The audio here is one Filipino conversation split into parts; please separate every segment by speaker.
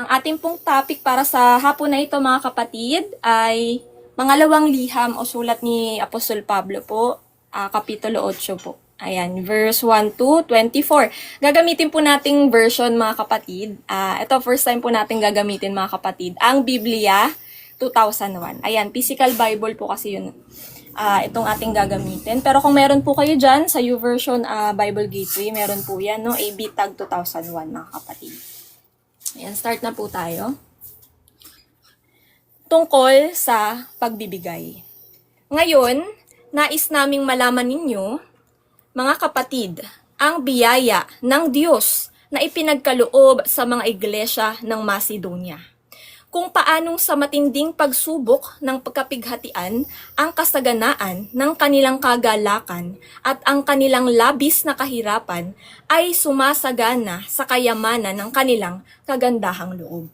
Speaker 1: Ang ating pong topic para sa hapon na ito mga kapatid ay Mangalawang Liham o Sulat ni Apostol Pablo po, Kapitulo 8 po. Ayan, verse 1 to 24. Gagamitin po nating version mga kapatid. Ito first time po natin gagamitin mga kapatid. Ang Biblia 2001. Ayan, physical Bible po kasi yun. Itong ating gagamitin. Pero kung meron po kayo dyan sa YouVersion Bible Gateway, meron po yan, no? AB Tag 2001 mga kapatid. Ayan, start na po tayo. Tungkol sa pagbibigay. Ngayon, nais naming malaman ninyo, mga kapatid, ang biyaya ng Diyos na ipinagkaloob sa mga iglesia ng Macedonia. Kung paanong sa matinding pagsubok ng pagkapighatian ang kasaganaan ng kanilang kagalakan at ang kanilang labis na kahirapan ay sumasagana sa kayamanan ng kanilang kagandahang loob.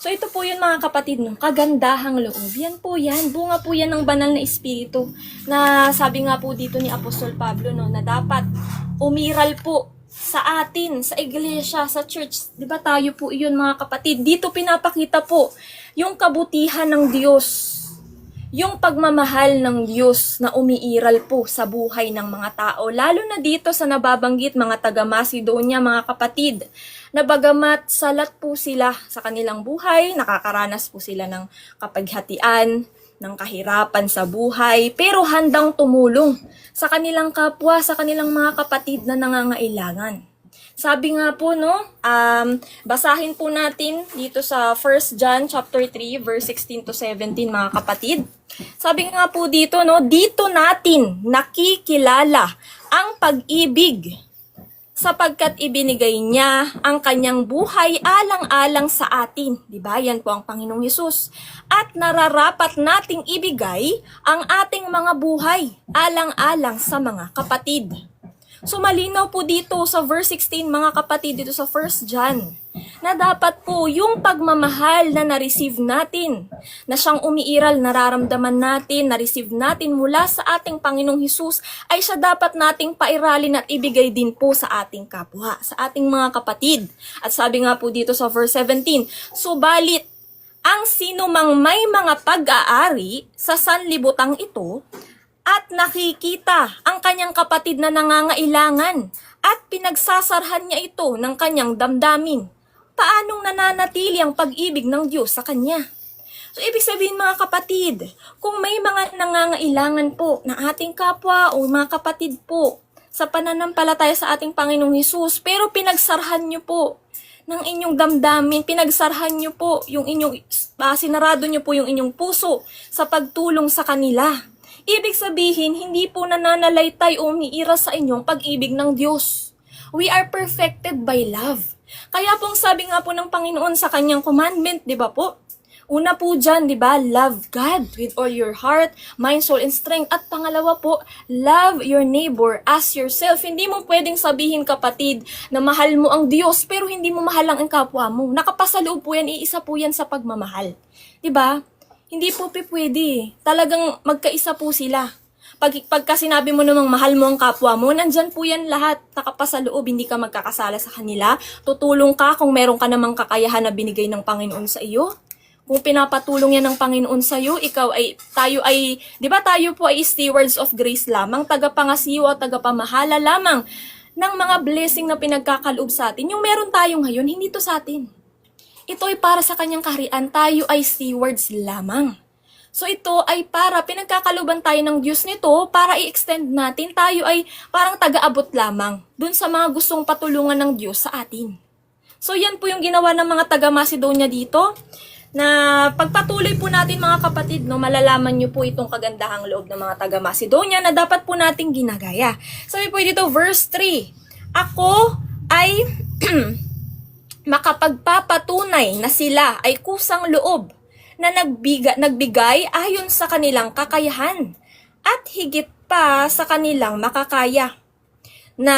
Speaker 1: So ito po yun mga kapatid, no? Kagandahang loob. Yan po yan. Bunga po yan ng banal na espiritu. Na sabi nga po dito ni Apostol Pablo, no, na dapat umiral po sa atin, sa iglesia, sa church. Diba tayo po yun mga kapatid? Dito pinapakita po yung kabutihan ng Diyos. Yung pagmamahal ng Diyos na umiiral po sa buhay ng mga tao. Lalo na dito sa nababanggit mga taga-Macedonia, mga kapatid. Na bagamat salat po sila sa kanilang buhay, nakakaranas po sila ng kapighatian, ng kahirapan sa buhay, pero handang tumulong sa kanilang kapwa, sa kanilang mga kapatid na nangangailangan. Sabi nga po, no, basahin po natin dito sa 1 John chapter 3, verse 16 to 17, mga kapatid. Sabi nga po dito, no, dito natin nakikilala ang pag-ibig sapagkat ibinigay niya ang kanyang buhay alang-alang sa atin. Diba? Yan po ang Panginoong Hesus. At nararapat nating ibigay ang ating mga buhay alang-alang sa mga kapatid. So malinaw po dito sa verse 16 mga kapatid dito sa 1 John na dapat po yung pagmamahal na na-receive natin, na siyang umiiral, nararamdaman natin, na-receive natin mula sa ating Panginoong Hesus ay siya dapat nating pairalin at ibigay din po sa ating kapwa, sa ating mga kapatid. At sabi nga po dito sa verse 17, subalit ang sino mang may mga pag-aari sa sanlibutang ito, at nakikita ang kanyang kapatid na nangangailangan at pinagsasarhan niya ito ng kanyang damdamin, paanong nananatili ang pag-ibig ng Diyos sa kanya? So, ibig sabihin mga kapatid, kung may mga nangangailangan po na ating kapwa o mga kapatid po sa pananampalataya sa ating Panginoong Hesus, pero pinagsarhan niyo po ng inyong damdamin, pinagsarhan niyo po yung inyong, sinarado niyo po yung inyong puso sa pagtulong sa kanila. Ibig sabihin, hindi po nananalaytay o umiira sa inyong pag-ibig ng Diyos. We are perfected by love. Kaya pong sabi nga po ng Panginoon sa kanyang commandment, di ba po? Una po dyan, di ba? Love God with all your heart, mind, soul, and strength. At pangalawa po, love your neighbor as yourself. Hindi mo pwedeng sabihin, kapatid, na mahal mo ang Diyos, pero hindi mo mahal ang kapwa mo. Nakapasaloob po yan, iisa po yan sa pagmamahal. Di ba? Hindi po pwede. Talagang magkaisa po sila. Pagka sinabi mo namang mahal mo ang kapwa mo, nandyan po yan lahat. Nakapasaloob, hindi ka magkakasala sa kanila. Tutulong ka kung meron ka namang kakayahan na binigay ng Panginoon sa iyo. Kung pinapatulong yan ng Panginoon sa iyo, di ba tayo po ay stewards of grace lamang, tagapangasiwa o tagapamahala lamang ng mga blessing na pinagkakaloob sa atin. Yung meron tayo ngayon, hindi to sa atin. Ito ay para sa kanyang kaharian, tayo ay stewards lamang. So ito ay para pinagkakaluban tayo ng Diyos nito para i-extend natin, tayo ay parang taga-abot lamang dun sa mga gustong patulungan ng Diyos sa atin. So yan po yung ginawa ng mga taga-Macedonia dito, na pagpatuloy po natin mga kapatid, no, malalaman nyo po itong kagandahang loob ng mga taga-Macedonia na dapat po nating ginagaya. Sabi po dito, verse 3, ako ay makapagpapatunay na sila ay kusang loob na nagbigay ayon sa kanilang kakayahan at higit pa sa kanilang makakaya. Na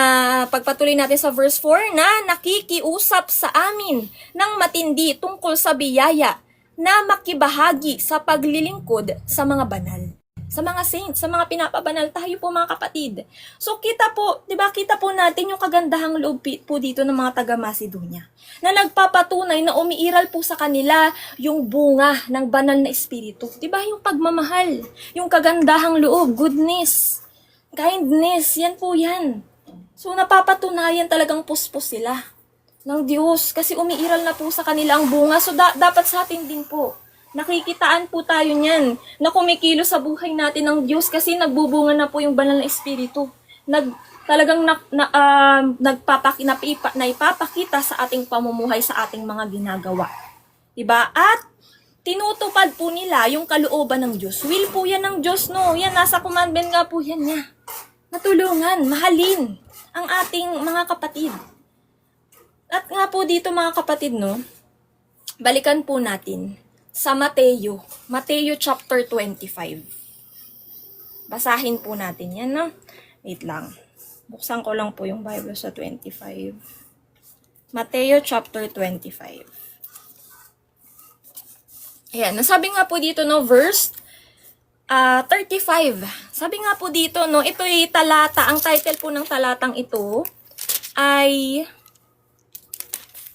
Speaker 1: pagpatuloy natin sa verse 4 na nakikiusap sa amin ng matindi tungkol sa biyaya na makibahagi sa paglilingkod sa mga banal. sa mga saints, sa mga pinapabanal, tayo po mga kapatid. So kita po, 'di ba? Kita po natin yung kagandahang loob po dito ng mga taga Macedonia na nagpapatunay na umiiral po sa kanila yung bunga ng banal na espiritu. 'Di ba? Yung pagmamahal, yung kagandahang loob, goodness, kindness, yan po yan. So napapatunayan talagang puspos sila ng Diyos kasi umiiral na po sa kanila ang bunga. So dapat sa atin din po, nakikitaan po tayo niyan na kumikilo sa buhay natin ng Diyos kasi nagbubunga na po yung banal na espiritu. Naipapakita sa ating pamumuhay, sa ating mga ginagawa. Diba? At tinutupad po nila yung kalooban ng Diyos. Will po yan ng Diyos, no? Yan, nasa commandment nga po yan niya. Natulungan, mahalin ang ating mga kapatid. At nga po dito mga kapatid, no? Balikan po natin sa Mateo chapter 25. Basahin po natin yan, no? Wait lang. Buksan ko lang po yung Bible sa 25. Mateo chapter 25. Ayan, nasabi nga po dito, no, verse 35. Sabi nga po dito, no, ito'y talata. Ang title po ng talatang ito ay,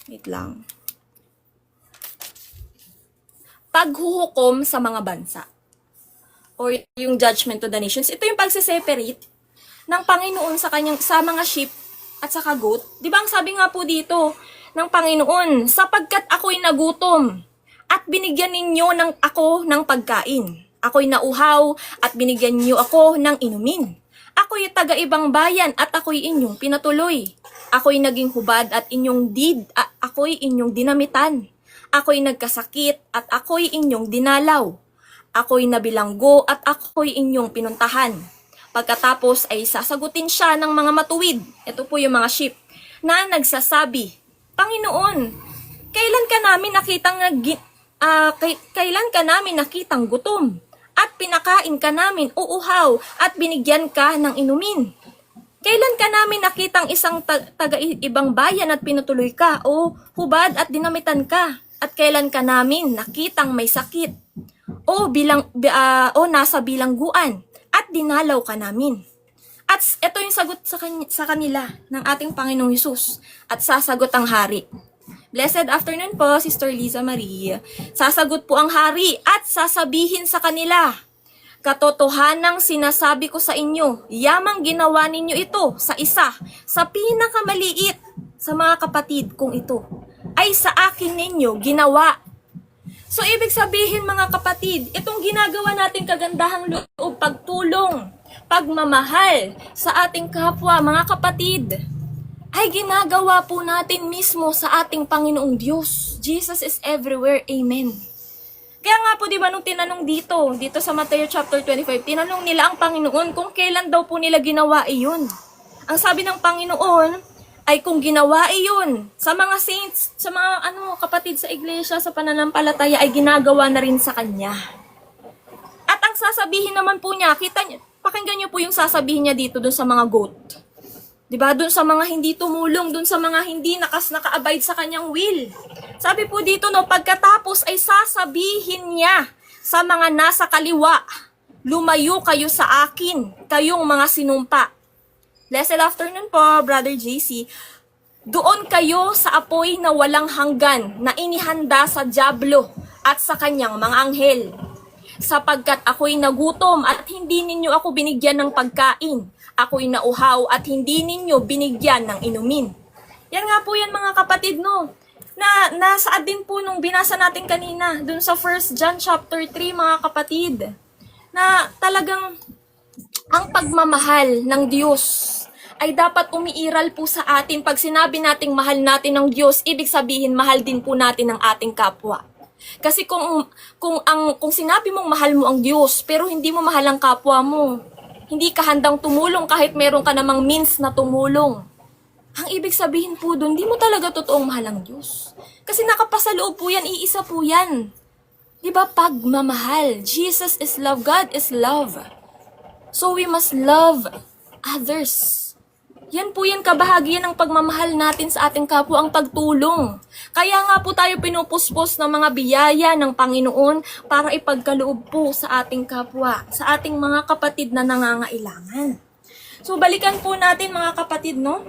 Speaker 1: wait lang, paghuhukom sa mga bansa. Or yung judgment to the nations. Ito yung pagsiseparate ng Panginoon sa mga sheep at sa goat. Di ba ang sabi nga po dito ng Panginoon, sapagkat ako'y nagutom at binigyan ninyo ako ng pagkain. Ako'y nauhaw at binigyan niyo ako ng inumin. Ako'y taga-ibang bayan at ako'y inyong pinatuloy. Ako'y naging hubad at ako'y inyong dinamitan. Ako'y nagkasakit at ako'y inyong dinalaw. Ako'y nabilanggo at ako'y inyong pinuntahan. Pagkatapos ay sasagutin siya ng mga matuwid. Ito po yung mga sheep na nagsasabi, Panginoon, kailan ka namin nakitang gutom at pinakain ka namin uuhaw at binigyan ka ng inumin? Kailan ka namin nakitang isang taga-ibang bayan at pinutuloy ka o hubad at dinamitan ka? At kailan ka namin nakitang may sakit o nasa bilangguan at dinalaw ka namin? At ito yung sagot sa kanila ng ating Panginoong Hesus. At sasagot ang hari. Blessed afternoon po, Sister Liza Marie. Sasagot po ang hari at sasabihin sa kanila, katotohanang sinasabi ko sa inyo, yamang ginawa ninyo ito sa sa pinakamaliit sa mga kapatid kong ito, ay sa akin ninyo ginawa. So, ibig sabihin mga kapatid, itong ginagawa natin kagandahang loob, pagtulong, pagmamahal sa ating kapwa, mga kapatid, ay ginagawa po natin mismo sa ating Panginoong Diyos. Jesus is everywhere. Amen. Kaya nga po, di ba, nung tinanong dito sa Mateo chapter 25, tinanong nila ang Panginoon kung kailan daw po nila ginawa iyon. Ang sabi ng Panginoon, ay kung ginawa iyon sa mga saints, sa mga kapatid sa iglesia, sa pananampalataya, ay ginagawa na rin sa Kanya. At ang sasabihin naman po niya, pakinggan niyo po yung sasabihin niya dito dun sa mga goat. Diba? Dun sa mga hindi tumulong, dun sa mga hindi naka-abide sa Kanyang will. Sabi po dito, no, pagkatapos ay sasabihin niya sa mga nasa kaliwa, lumayo kayo sa akin, kayong mga sinumpa. Blessed afternoon po, Brother JC. Doon kayo sa apoy na walang hanggan na inihanda sa dyablo at sa kanyang mga anghel. Sapagkat ako'y nagutom at hindi ninyo ako binigyan ng pagkain. Ako'y nauhaw at hindi ninyo binigyan ng inumin. Yan nga po yan mga kapatid, no? Na nasaad din po nung binasa natin kanina, dun sa 1 John chapter 3 mga kapatid. Na talagang ang pagmamahal ng Diyos ay dapat umiiral po sa atin. Pag sinabi nating mahal natin ng Diyos, ibig sabihin mahal din po natin ang ating kapwa. Kasi kung sinabi mong mahal mo ang Diyos, pero hindi mo mahal ang kapwa mo, hindi ka handang tumulong kahit meron ka namang means na tumulong, ang ibig sabihin po doon, hindi mo talaga totoong mahal ang Diyos. Kasi nakapasaloob po yan, iisa po yan. Diba? Pagmamahal. Jesus is love. God is love. So we must love others. Yan po yan kabahagian ng pagmamahal natin sa ating kapwa, ang pagtulong. Kaya nga po tayo pinupuspos ng mga biyaya ng Panginoon para ipagkaloob po sa ating kapwa, sa ating mga kapatid na nangangailangan. So balikan po natin mga kapatid, no?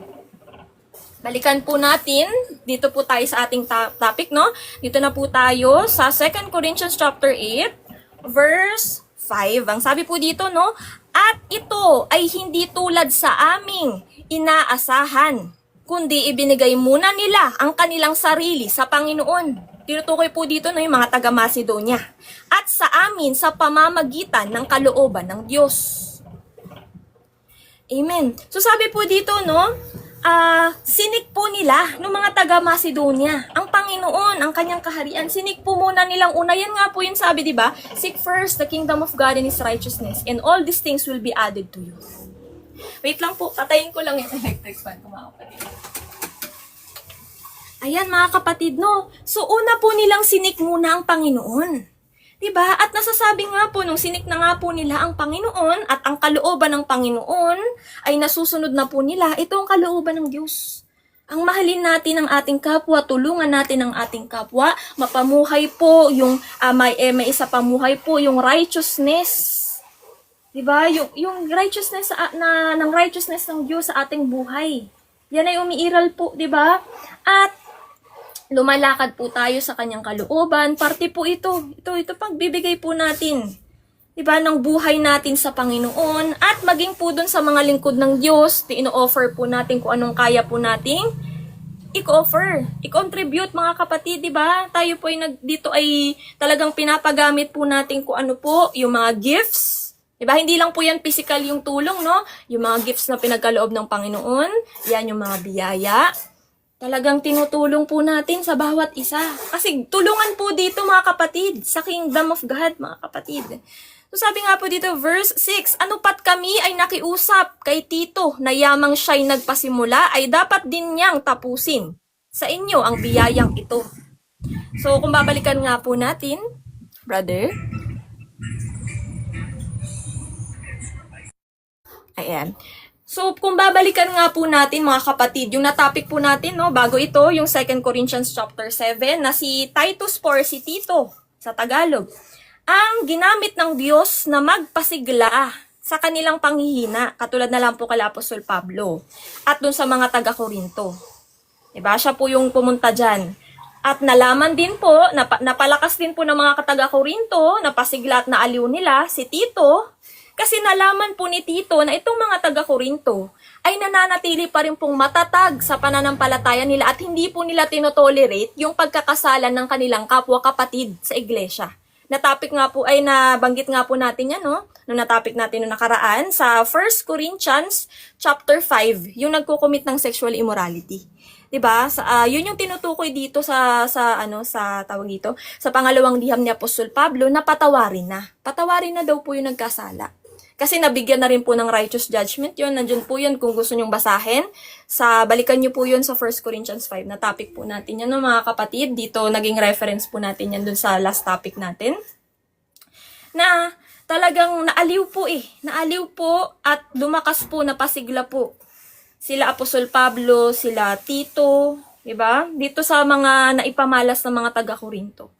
Speaker 1: Balikan po natin, dito po tayo sa ating topic, no? Dito na po tayo sa 2 Corinthians chapter 8, verse 5. Ang sabi po dito, no? At ito ay hindi tulad sa aming inaasahan, kundi ibinigay muna nila ang kanilang sarili sa Panginoon. Tinutukoy po dito, no, yung mga taga-Macedonia. At sa amin sa pamamagitan ng kalooban ng Diyos. Amen. So sabi po dito, no, sinik po nila ng mga taga-Macedonia ang Panginoon, ang kanyang kaharian. Sinik po muna nilang una. Yan nga po yung sabi, di ba? Seek first the kingdom of God and His righteousness, and all these things will be added to you. Wait lang po, patayin ko lang yung electric fan ko, mga kapatid. Ayan mga kapatid, no? So una po nilang sinik muna ang Panginoon. Diba? At nasasabi nga po, nung sinik na nga po nila ang Panginoon at ang kalooban ng Panginoon ay nasusunod na po nila, ito ang kalooban ng Diyos. Ang mahalin natin ang ating kapwa, tulungan natin ang ating kapwa, mapamuhay po yung, may isa pamuhay po, yung righteousness. Diba? Yung righteousness ng righteousness ng Diyos sa ating buhay. Yan ay umiiral po, diba? At lumalakad po tayo sa kanyang kalooban. Parte po ito pagbibigay po natin. Diba? Ng buhay natin sa Panginoon. At maging po dun sa mga lingkod ng Diyos, ino-offer po natin kung anong kaya po nating i-offer. I-contribute mga kapatid, diba? Tayo po dito ay talagang pinapagamit po natin kung ano po, yung mga gifts. Diba? Hindi lang po yan physical yung tulong, no? Yung mga gifts na pinagkaloob ng Panginoon, yan yung mga biyaya. Talagang tinutulong po natin sa bawat isa. Kasi tulungan po dito mga kapatid, sa kingdom of God mga kapatid. So sabi nga po dito, verse 6, ano pat kami ay nakiusap kay Tito na yamang siya'y nagpasimula ay dapat din niyang tapusin sa inyo ang biyayang ito. So kung babalikan nga po natin, brother, ayan. So, kung babalikan nga po natin mga kapatid, yung na-topic po natin, no, bago ito, yung 2 Corinthians chapter 7, na si Titus or si Tito sa Tagalog, ang ginamit ng Diyos na magpasigla sa kanilang panghihina, katulad na lang po kala Apostol Pablo, at dun sa mga taga-Korinto. Diba? Siya po yung pumunta dyan. At nalaman din po, napalakas din po ng mga taga-Korinto, napasigla at naaliw nila si Tito. Kasi nalaman po ni Tito na itong mga taga-Korinto ay nananatili pa rin pong matatag sa pananampalataya nila at hindi po nila tinotolerate yung pagkakasalan ng kanilang kapwa-kapatid sa iglesia. Na-topic nga po ay nabanggit nga po natin yan, no? Nung na-topic natin nung nakaraan sa 1 Corinthians chapter 5, yung nagko-commit ng sexual immorality. 'Di ba? Yun yung tinutukoy dito sa tawag dito, sa pangalawang liham ni Apostol Pablo na patawarin na. Patawarin na daw po yung nagkasala. Kasi nabigyan na rin po ng righteous judgment yun. Nandyan po yun kung gusto nyong basahin. Balikan nyo po yun sa 1 Corinthians 5 na topic po natin yan, no, mga kapatid. Dito naging reference po natin yan dun sa last topic natin. Na talagang naaliw po Naaliw po at lumakas po, napasigla po. Sila Apostol Pablo, sila Tito, diba? Dito sa mga naipamalas ng mga taga-Korinto.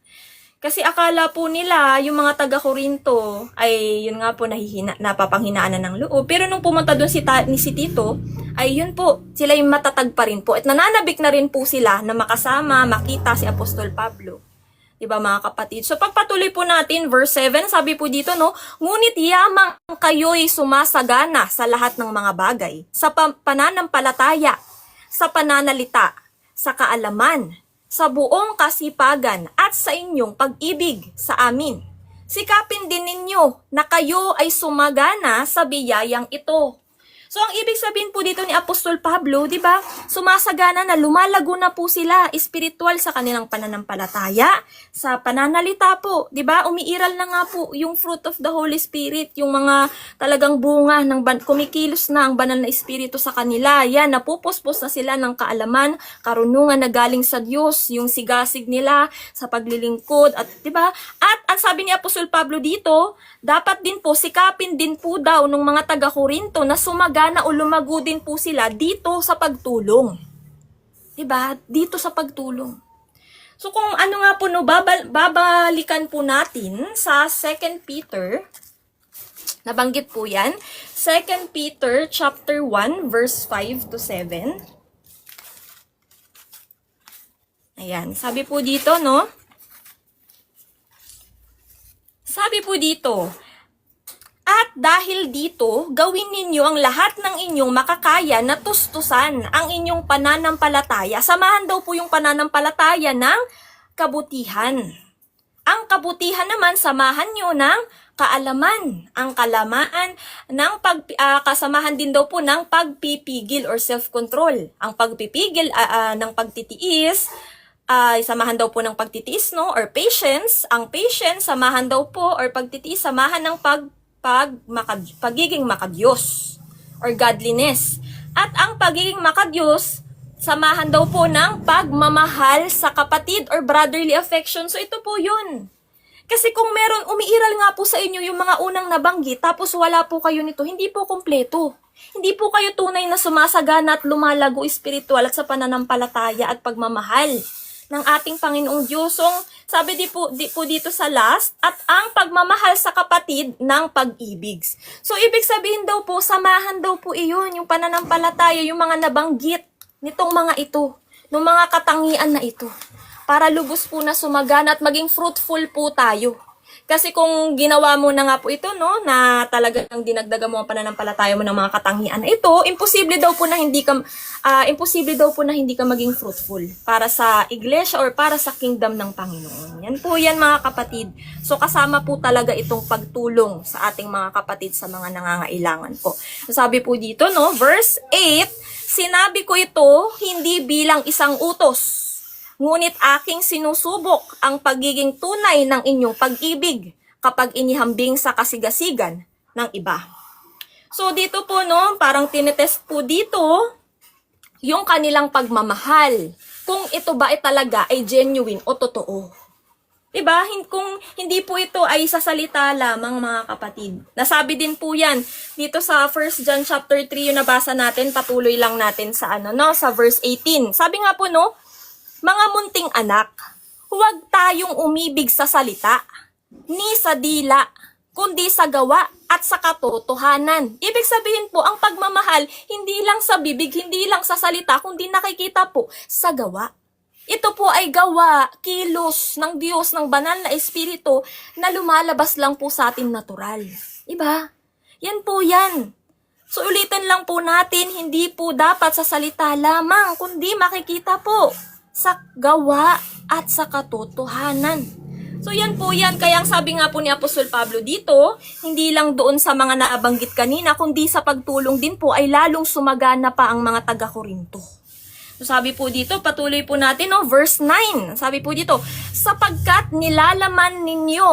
Speaker 1: Kasi akala po nila, yung mga taga-Korinto, ay yun nga po napapanghinaan na ng loob. Pero nung pumunta doon si Tito, ay yun po, sila yung matatag pa rin po. At nananabik na rin po sila na makasama, makita si Apostol Pablo. Diba mga kapatid? So pagpatuloy po natin, verse 7, sabi po dito, no, ngunit yamang kayo'y sumasagana sa lahat ng mga bagay, sa pananampalataya, sa pananalita, sa kaalaman, sa buong kasipagan at sa inyong pag-ibig sa amin. Sikapin din ninyo na kayo ay sumagana sa biyayang ito. So, ang ibig sabihin po dito ni Apostol Pablo, di ba? Sumasagana na, lumalago na po sila, spiritual sa kanilang pananampalataya, sa pananalita po, di ba? Umiiral na nga po yung fruit of the Holy Spirit, yung mga talagang bunga ng kumikilos na ang banal na espiritu sa kanila. Yan, napupuspos na sila ng kaalaman, karunungan na galing sa Diyos, yung sigasig nila sa paglilingkod, at di ba? At ang sabi ni Apostol Pablo dito, dapat din po sikapin din po daw ng mga taga-Korinto na sumagana sumagana o lumago din po sila dito sa pagtulong. Diba? Dito sa pagtulong. So kung ano nga po, no, babalikan po natin sa 2 Peter, nabanggit po yan, 2 Peter chapter 1 verse 5 to 7. Ayan, sabi po dito, no? Sabi po dito, at dahil dito, gawin ninyo ang lahat ng inyong makakaya na tustusan ang inyong pananampalataya. Samahan daw po yung pananampalataya ng kabutihan. Ang kabutihan naman, samahan nyo ng kaalaman. Ang kalamaan, kasamahan din daw po ng pagpipigil or self-control. Ang pagpipigil ng pagtitiis, samahan daw po ng pagtitiis, no? Or patience. Ang patience, samahan daw po, or pagtitiis, samahan ng pagiging makadiyos or godliness. At ang pagiging makadiyos, samahan daw po ng pagmamahal sa kapatid or brotherly affection. So ito po yun. Kasi kung meron, umiiral nga po sa inyo yung mga unang nabanggit, tapos wala po kayo nito, hindi po kumpleto. Hindi po kayo tunay na sumasagana at lumalago espiritual at sa pananampalataya at pagmamahal ng ating Panginoong Diyos. So, sabi di po dito sa last, at ang pagmamahal sa kapatid ng pag-ibig. So, ibig sabihin daw po, samahan daw po iyon, yung pananampalataya, yung mga nabanggit nitong mga ito, ng mga katangian na ito, para lubos po na sumagana at maging fruitful po tayo. Kasi kung ginawa mo na nga po ito, no, na talagang dinagdagan mo ang pananampalataya mo ng mga katangian na ito, imposible daw po na hindi ka maging fruitful para sa iglesia or para sa kingdom ng Panginoon. Yan po yan, mga kapatid. So kasama po talaga itong pagtulong sa ating mga kapatid sa mga nangangailangan po. Sabi po dito, no, verse 8, sinabi ko ito hindi bilang isang utos, ngunit aking sinusubok ang pagiging tunay ng inyong pag-ibig kapag inihambing sa kasigasigan ng iba. So dito po, no, parang tinetest po dito yung kanilang pagmamahal. Kung ito ba ay talaga ay genuine o totoo. Diba? Kung hindi po ito ay sa salita lamang, mga kapatid. Nasabi din po yan dito sa 1 John chapter 3 yung nabasa natin, patuloy lang natin sa sa verse 18. Sabi nga po, no, mga munting anak, huwag tayong umibig sa salita, ni sa dila, kundi sa gawa at sa katotohanan. Ibig sabihin po, ang pagmamahal, hindi lang sa bibig, hindi lang sa salita, kundi nakikita po sa gawa. Ito po ay gawa, kilos ng Diyos, ng banal na espiritu na lumalabas lang po sa atin natural. Diba? Yan po yan. So ulitin lang po natin, hindi po dapat sa salita lamang, kundi makikita po sa gawa at sa katotohanan. So yan po yan, kaya ang sabi nga po ni Apostol Pablo dito, hindi lang doon sa mga naabanggit kanina, kundi sa pagtulong din po ay lalong sumagana pa ang mga taga-Korinto. So sabi po dito, patuloy po natin, verse 9, sabi po dito, sapagkat nilalaman ninyo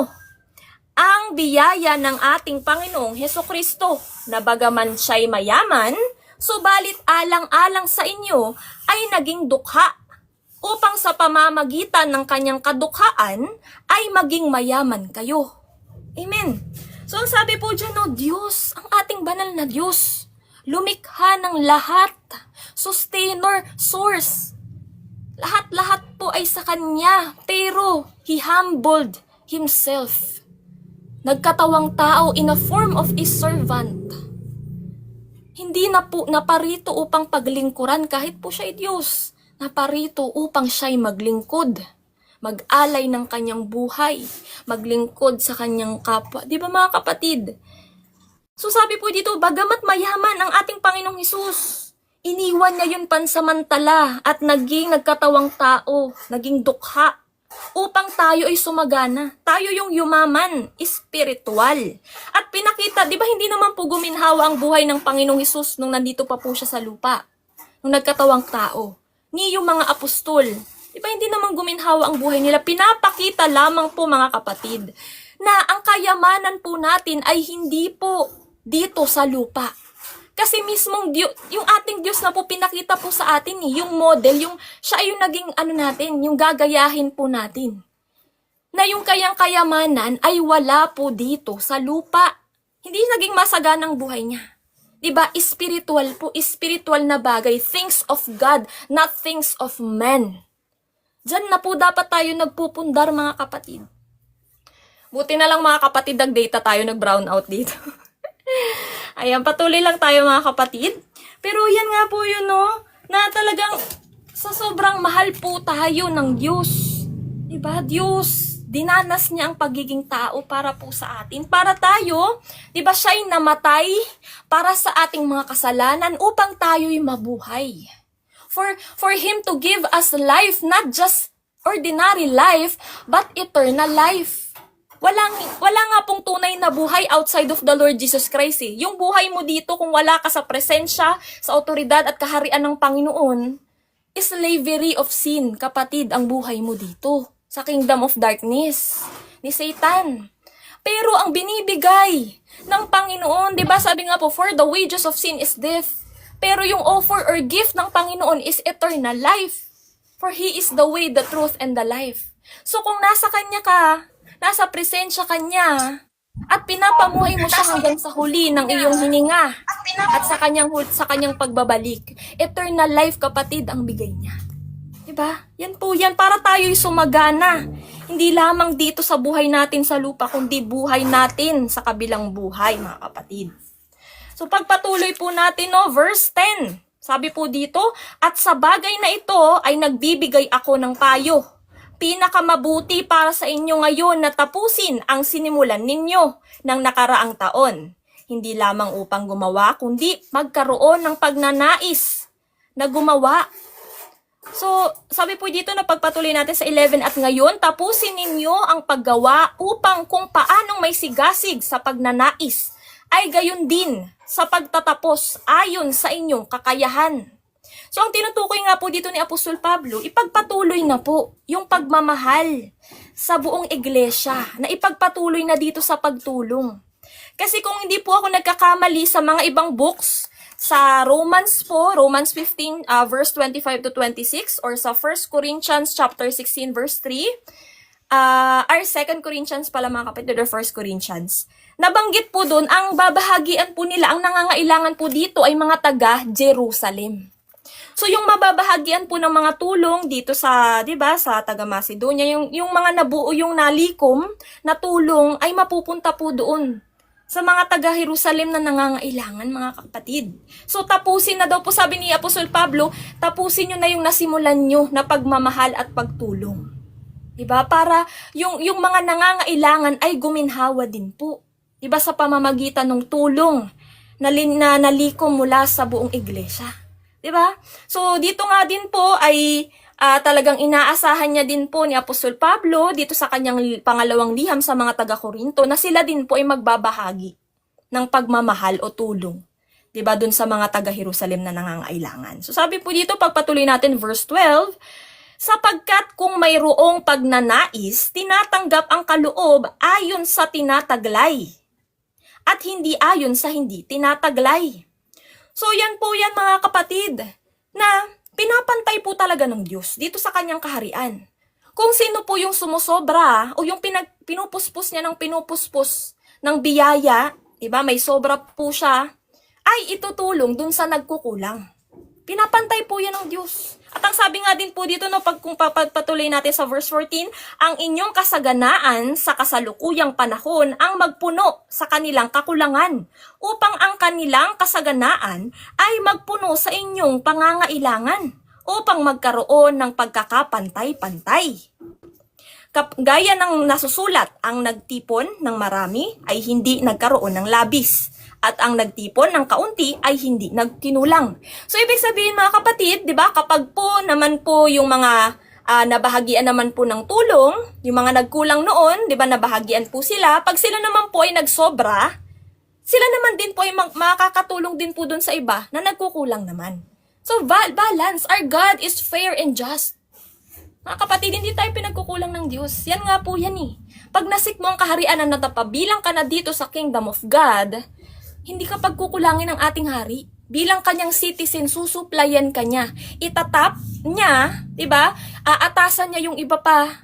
Speaker 1: ang biyaya ng ating Panginoong Hesukristo, na bagaman siya'y mayaman, subalit alang-alang sa inyo ay naging dukha, upang sa pamamagitan ng kanyang kadukhaan ay maging mayaman kayo. Amen. So ang sabi po dyan, Diyos, ang ating banal na Diyos, lumikha ng lahat, sustainer, source. Lahat-lahat po ay sa Kanya, pero He humbled Himself. Nagkatawang tao in a form of a servant. Hindi na po naparito upang paglingkuran kahit po siya ay Diyos. Naparito upang siya'y maglingkod, mag-alay ng kanyang buhay, maglingkod sa kanyang kapwa. Di ba, mga kapatid? So sabi po dito, bagamat mayaman ang ating Panginoong Hesus, iniwan niya yun pansamantala at nagkatawang tao, naging dukha, upang tayo ay sumagana. Tayo yung yumaman, espiritual. At pinakita, di ba hindi naman po guminhawa ang buhay ng Panginoong Hesus nung nandito pa po siya sa lupa, nung nagkatawang tao. Ni yung mga apostol, di ba hindi naman guminhawa ang buhay nila? Pinapakita lamang po, mga kapatid, na ang kayamanan po natin ay hindi po dito sa lupa. Kasi mismong Diyos, yung ating Diyos na po pinakita po sa atin, yung model, siya ay yung naging natin, yung gagayahin po natin. Na yung kayang kayamanan ay wala po dito sa lupa. Hindi naging masaganang buhay niya. Diba? Spiritual po, spiritual na bagay. Things of God, not things of men. Diyan na po dapat tayo nagpupundar, mga kapatid. Buti na lang, mga kapatid, nag-data tayo, nag-brown out dito. Ayan, patuloy lang tayo, mga kapatid. Pero yan nga po yun, no? Na talagang sa sobrang mahal po tayo ng Diyos. Diba? Diyos, dinanas niya ang pagiging tao para po sa atin. Para tayo, diba siya'y namatay para sa ating mga kasalanan upang tayo'y mabuhay. For Him to give us life, not just ordinary life, but eternal life. Wala nga pong tunay na buhay outside of the Lord Jesus Christ eh. Yung buhay mo dito kung wala ka sa presensya, sa otoridad at kaharian ng Panginoon, is slavery of sin, kapatid, ang buhay mo dito. Sa kingdom of darkness, ni Satan. Pero ang binibigay ng Panginoon, di ba sabi nga po, for the wages of sin is death. Pero yung offer or gift ng Panginoon is eternal life. For He is the way, the truth, and the life. So kung nasa Kanya ka, nasa presensya Kanya, at pinapamuhay mo siya hanggang sa huli ng iyong hininga, at sa kanyang pagbabalik, eternal life, kapatid, ang bigay niya. Diba? Yan po yan, para tayo'y sumagana. Hindi lamang dito sa buhay natin sa lupa, kundi buhay natin sa kabilang buhay, mga kapatid. So pagpatuloy po natin, no, verse 10. Sabi po dito, at sa bagay na ito ay nagbibigay ako ng payo. Pinakamabuti para sa inyo ngayon na tapusin ang sinimulan ninyo ng nakaraang taon. Hindi lamang upang gumawa, kundi magkaroon ng pagnanais na gumawa. So, sabi po dito na pagpatuloy natin sa 11, at ngayon, tapusin ninyo ang paggawa upang kung paanong may sigasig sa pagnanais, ay gayon din sa pagtatapos ayon sa inyong kakayahan. So, ang tinutukoy nga po dito ni Apostol Pablo, ipagpatuloy na po yung pagmamahal sa buong iglesia, na ipagpatuloy na dito sa pagtulong. Kasi kung hindi po ako nagkakamali sa mga ibang books, sa Romans po, Romans 15 verse 25 to 26, or sa 1 Corinthians chapter 16 verse 3, or 2 Corinthians pala, mga kapatid, or 1 Corinthians. Nabanggit po doon, ang babahagian po nila, ang nangangailangan po dito ay mga taga Jerusalem. So yung mababahagian po ng mga tulong dito sa, 'di ba, sa taga Macedonia, yung mga nabuo, yung nalikom na tulong ay mapupunta po doon sa mga taga Jerusalem na nangangailangan, mga kapatid. So tapusin na daw po, sabi ni Apostol Pablo, tapusin nyo na yung nasimulan nyo na pagmamahal at pagtulong. Diba? Para yung mga nangangailangan ay guminhawa din po. Diba? Sa pamamagitan ng tulong na nalikom mula sa buong iglesia. Diba? So dito nga din po ay talagang inaasahan niya din po ni Apostol Pablo dito sa kanyang pangalawang liham sa mga taga-Korinto na sila din po ay magbabahagi ng pagmamahal o tulong. Diba? Dun sa mga taga-Jerusalem na nangangailangan. So sabi po dito, pagpatuloy natin, verse 12, sapagkat kung mayroong pagnanais, tinatanggap ang kaloob ayon sa tinataglay at hindi ayon sa hindi tinataglay. So yan po yan, mga kapatid, na pinapantay po talaga ng Diyos dito sa kanyang kaharian. Kung sino po yung sumusobra o yung pinupuspos niya ng pinupuspos ng biyaya, diba, may sobra po siya, ay itutulong dun sa nagkukulang. Pinapantay po yan ng Diyos. At ang sabi nga din po dito, no, kung papatuloy natin sa verse 14, ang inyong kasaganaan sa kasalukuyang panahon ang magpuno sa kanilang kakulangan, upang ang kanilang kasaganaan ay magpuno sa inyong pangangailangan, upang magkaroon ng pagkakapantay-pantay. Gaya ng nasusulat, ang nagtipon ng marami ay hindi nagkaroon ng labis, at ang nagtipon ng kaunti ay hindi nagkinulang. So, ibig sabihin, mga kapatid, di ba, kapag po naman po yung mga nabahagian naman po ng tulong, yung mga nagkulang noon, di ba, nabahagian po sila, pag sila naman po ay nagsobra, sila naman din po ay makakatulong din po dun sa iba na nagkukulang naman. So, balance. Our God is fair and just. Mga kapatid, hindi tayo pinagkukulang ng Diyos. Yan nga po yan eh. Pag nasik mo ang kaharian na natapabilang ka na dito sa kingdom of God, hindi ka pagkukulangin ng ating hari. Bilang kanyang citizen, susuplayan ka niya. Itatap niya, diba? Aatasan niya yung iba pa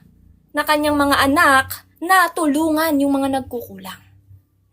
Speaker 1: na kanyang mga anak na tulungan yung mga nagkukulang.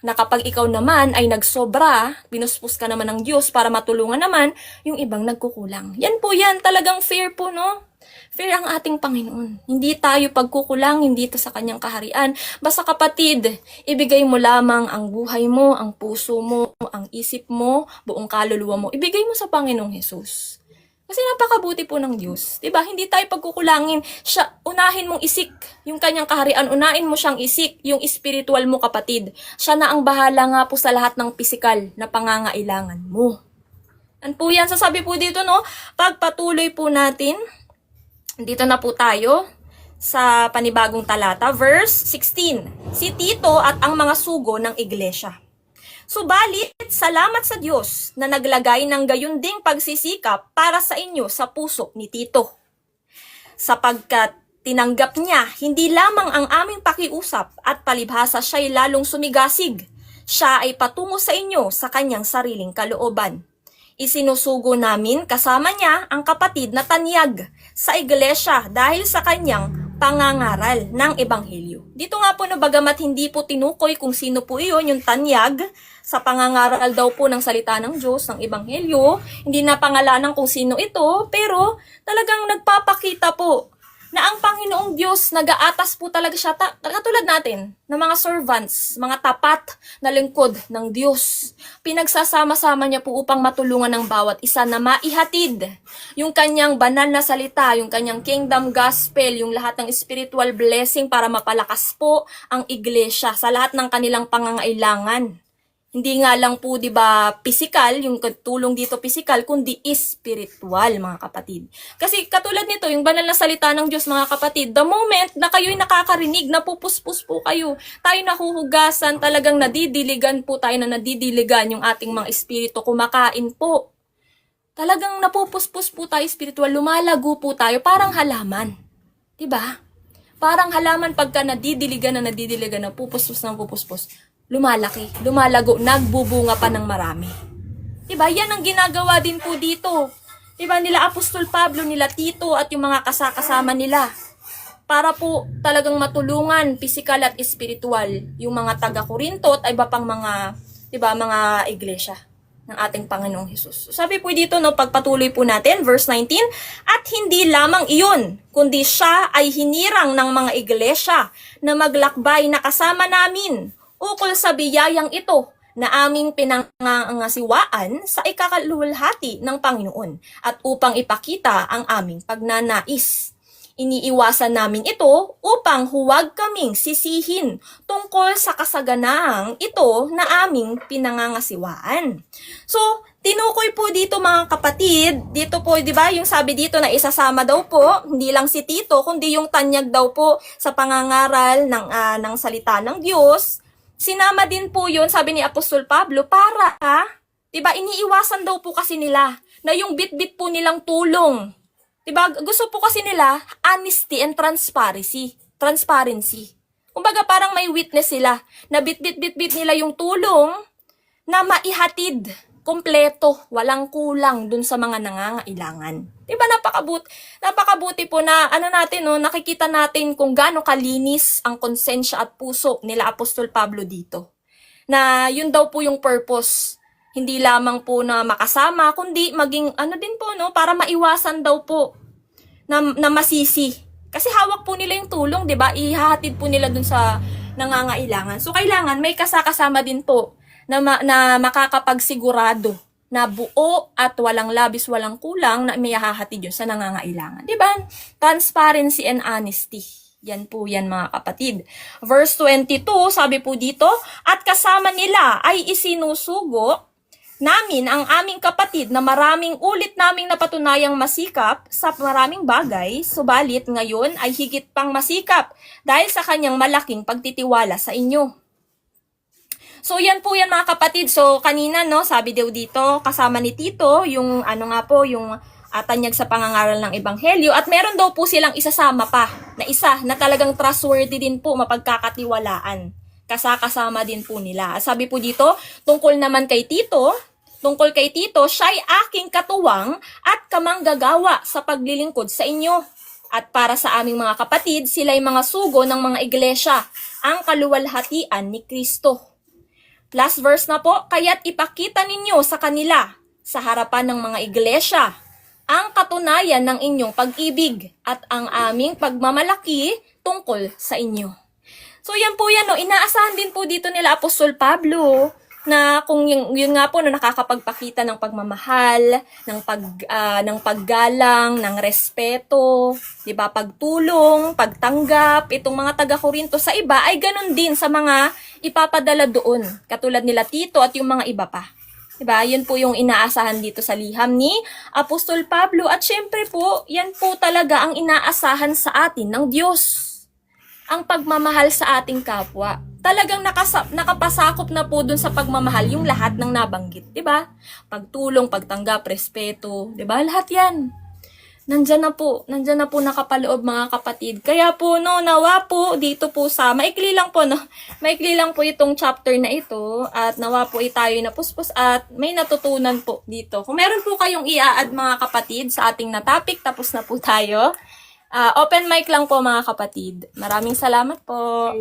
Speaker 1: Na kapag ikaw naman ay nagsobra, pinuspos ka naman ng Diyos para matulungan naman yung ibang nagkukulang. Yan po yan, talagang fair po, no? Fair ang ating Panginoon. Hindi tayo pagkukulang, hindi ito sa kanyang kaharian. Basta kapatid, ibigay mo lamang ang buhay mo, ang puso mo, ang isip mo, buong kaluluwa mo. Ibigay mo sa Panginoong Hesus. Kasi napakabuti po ng Diyos. Diba? Hindi tayo pagkukulangin. Siya, unahin mong isik yung kanyang kaharian. Unahin mo siyang isik yung spiritual mo, kapatid. Siya na ang bahala nga po sa lahat ng pisikal na pangangailangan mo. Ano po yan? Sasabi po dito, no? Pagpatuloy po natin, dito na po tayo sa panibagong talata, verse 16. Si Tito at ang mga sugo ng iglesia. Subalit, salamat sa Diyos na naglagay ng gayon ding pagsisikap para sa inyo sa puso ni Tito. Sapagkat tinanggap niya hindi lamang ang aming pakiusap at palibhasa siya'y lalong sumigasig. Siya ay patungo sa inyo sa kanyang sariling kalooban. Isinusugo namin kasama niya ang kapatid na tanyag sa iglesia dahil sa kanyang pangangaral ng ebanghelyo. Dito nga po, no, bagamat hindi po tinukoy kung sino po iyon, yung tanyag sa pangangaral daw po ng salita ng Diyos, ng ebanghelyo, hindi na pangalanan kung sino ito, pero talagang nagpapakita po na ang Panginoong Diyos nag-aatas po talaga siya, katulad natin, ng mga servants, mga tapat na lingkod ng Diyos. Pinagsasama-sama niya po upang matulungan ng bawat isa na maihatid yung kanyang banal na salita, yung kanyang kingdom gospel, yung lahat ng spiritual blessing para mapalakas po ang iglesia sa lahat ng kanilang pangangailangan. Hindi nga lang po, 'di ba, physical, yung tulong dito physical, kundi spiritual, mga kapatid. Kasi katulad nito, yung banal na salita ng Diyos, mga kapatid, the moment na kayo'y nakakarinig, napupuspos po kayo, tayo nahuhugasan, talagang nadidiligan po tayo, na nadidiligan yung ating mga espiritu, kumakain po. Talagang napupuspos po tayo spiritual, lumalago po tayo, parang halaman. 'Di ba? Parang halaman pagka nadidiligan, napupuspos, lumalaki, lumalago, nagbubunga pa ng marami. Diba? Yan ang ginagawa din po dito. Diba? Nila Apostol Pablo, nila Tito at yung mga kasama nila. Para po talagang matulungan, physical at spiritual, yung mga taga-Korinto at iba pang mga, diba, mga iglesia ng ating Panginoong Hesus. Sabi po dito, no, pagpatuloy po natin, verse 19, at hindi lamang iyon, kundi siya ay hinirang ng mga iglesia na maglakbay na kasama namin ukol sa biyayang ito na aming pinangangasiwaan sa ikakalulhati ng Panginoon at upang ipakita ang aming pagnanais. Iniiwasan namin ito upang huwag kaming sisihin tungkol sa kasaganaang ito na aming pinangangasiwaan. So, tinukoy po dito, mga kapatid, dito po, di ba, yung sabi dito na isasama daw po, hindi lang si Tito, kundi yung tanyag daw po sa pangangaral ng salita ng Diyos. Sinama din po yun, sabi ni Apostol Pablo, para, diba, iniiwasan daw po kasi nila na yung bit-bit po nilang tulong. Diba, gusto po kasi nila honesty and transparency. Kumbaga parang may witness sila na bit-bit nila yung tulong na maihatid kompleto, walang kulang dun sa mga nangangailangan. Diba, napakabuti po na natin, no, nakikita natin kung gaano kalinis ang konsensya at puso nila Apostol Pablo dito. Na yun daw po yung purpose. Hindi lamang po na makasama, kundi maging din po, no, para maiwasan daw po na masisi. Kasi hawak po nila yung tulong, diba? Ihahatid po nila dun sa nangangailangan. So kailangan may kasama din po na makakapagsigurado na buo at walang labis, walang kulang na may hahatid yun sa nangangailangan. Diba? Transparency and honesty. Yan po yan, mga kapatid. Verse 22, sabi po dito, at kasama nila ay isinusugo namin ang aming kapatid na maraming ulit naming napatunayang masikap sa maraming bagay, subalit ngayon ay higit pang masikap dahil sa kanyang malaking pagtitiwala sa inyo. So yan po yan, mga kapatid. So kanina, no, sabi daw dito kasama ni Tito yung yung tanyag sa pangangaral ng ebanghelyo at meron daw po silang isasama pa na isa na talagang trustworthy din po, mapagkakatiwalaan. Kasama din po nila. Sabi po dito, tungkol kay Tito, siya'y aking katuwang at kamanggagawa sa paglilingkod sa inyo. At para sa aming mga kapatid, sila'y mga sugo ng mga iglesia, ang kaluwalhatian ni Kristo. Last verse na po, kaya't ipakita ninyo sa kanila sa harapan ng mga iglesia ang katunayan ng inyong pag-ibig at ang aming pagmamalaki tungkol sa inyo. So yan po yan, no? Inaasahan din po dito nila Apostol Pablo na kung yun nga po no, nakakapagpakita ng pagmamahal, ng paggalang, ng respeto, 'di ba? Pagtulong, pagtanggap itong mga taga-Korinto sa iba ay ganun din sa mga ipapadala doon, katulad nila Tito at yung mga iba pa. 'Di ba? Yun po yung inaasahan dito sa liham ni Apostol Pablo at syempre po, yan po talaga ang inaasahan sa atin ng Diyos. Ang pagmamahal sa ating kapwa. Talagang nakapasakop na po dun sa pagmamahal yung lahat ng nabanggit, 'di ba? Pagtulong, pagtanggap, respeto, 'di ba? Lahat 'yan. Nandiyan na po nakapaloob mga kapatid. Kaya po no, nawa po dito po sa maikli lang po no. Maikli lang po itong chapter na ito at nawa po tayo na puspos at may natutunan po dito. Kung meron po kayong i-add mga kapatid sa ating na topic, tapos na po tayo. Open mic lang po mga kapatid. Maraming salamat po.